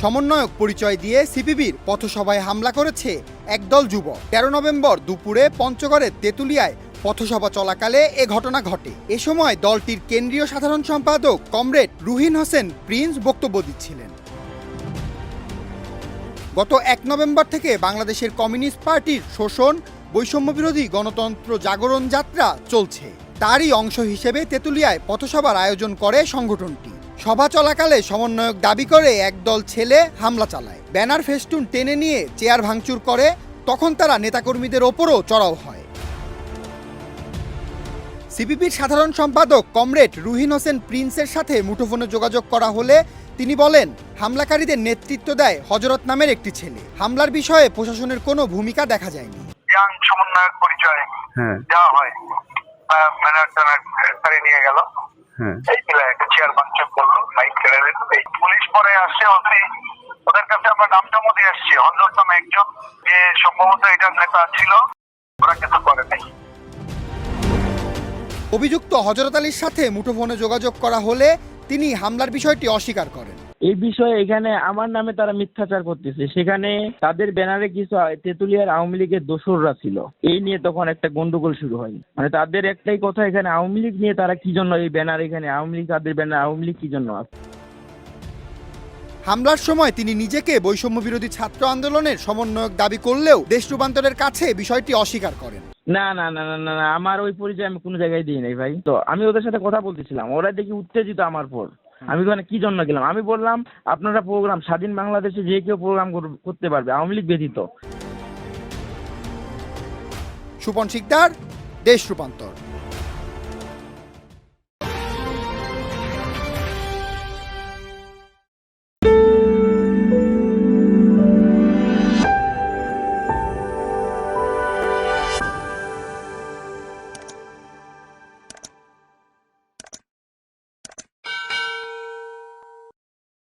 সমন্বয়ক পরিচয় দিয়ে সিপিবির পথসভায় হামলা করেছে একদল যুবক। 13 নভেম্বর দুপুরে পঞ্চগড়ের তেঁতুলিয়ায় পথসভা চলাকালে এ ঘটনা ঘটে। এ সময় দলটির কেন্দ্রীয় সাধারণ সম্পাদক কমরেড রুহিন হোসেন প্রিন্স বক্তব্য দিচ্ছিলেন। গত 1 নভেম্বর থেকে বাংলাদেশের কমিউনিস্ট পার্টির শোষণ, বৈষম্য বিরোধী গণতন্ত্র জাগরণ যাত্রা চলছে। তারই অংশ হিসেবে তেঁতুলিয়ায় পথসভার আয়োজন করে সংগঠনটি। সভা চলাকালে সমন্বয়ক দাবি করে একদল ছেলে হামলা চালায়, ব্যানার ফেস্টুন টেনে নিয়ে চেয়ার ভাঙচুর করে। তখন তারা নেতাকর্মীদের ওপরও চড়াও হয়। সিপিবির সাধারণ সম্পাদক কমরেড রুহিন হোসেন প্রিন্সের সাথে মুঠোফোনে যোগাযোগ করা হলে তিনি বলেন, হামলাকারীদের নেতৃত্ব দেয় হযরত নামের একটি ছেলে। হামলার বিষয়ে প্রশাসনের কোনো ভূমিকা দেখা যায়নি। সমন্বয়ক পরিচয় দেওয়া হয়, নিয়ে গেল, চেয়ার ভাঙচুর করলো, মাইক কেড়ে নিল। পুলিশ পরে আসছে, ওদের কাছে আমরা নামটামও দিয়ে আসছি। হযরত নামে একজন, যে সম্ভবত এটার নেতা ছিল, ওরা কিছু করে নাই। অভিযুক্ত হযরত আলীর সাথে মুঠোফোনে যোগাযোগ করা হলে তিনি হামলার বিষয়টি অস্বীকার করেন। এই বিষয়ে এখানে আমার নামে তারা মিথ্যাচার করতেছে। সেখানে তাদের ব্যানারে কিছু তেঁতুলিয়ার আওয়ামী লীগের দোসররা ছিল। এই নিয়ে তখন একটা গন্ডগোল শুরু হয়। মানে তাদের একটাই কথা, এখানে আওয়ামী লীগ নিয়ে তারা কি জন্য এই ব্যানার, এখানে আওয়ামী লীগ, তাদের ব্যানার আওয়ামী লীগ কি জন্য আছে। হামলার সময় তিনি নিজেকে বৈষম্য বিরোধী ছাত্র আন্দোলনের সমন্বয়ক দাবি করলেও দেশ রূপান্তরের কাছে বিষয়টি অস্বীকার করেন। না না না না না আমার ওই পরিচয় আমি কোনো জায়গায় দিই নাই ভাই। তো আমি ওদের সাথে কথা বলতেছিলাম, ওরা দেখি উত্তেজিত আমার পর। আমি ওখানে কি জন্য গেলাম? আমি বললাম, আপনারা প্রোগ্রাম স্বাধীন বাংলাদেশে যে কেউ প্রোগ্রাম করতে পারবে, আওয়ামী লীগ ব্যতীত। সুপন শিকদার, দেশ রূপান্তর।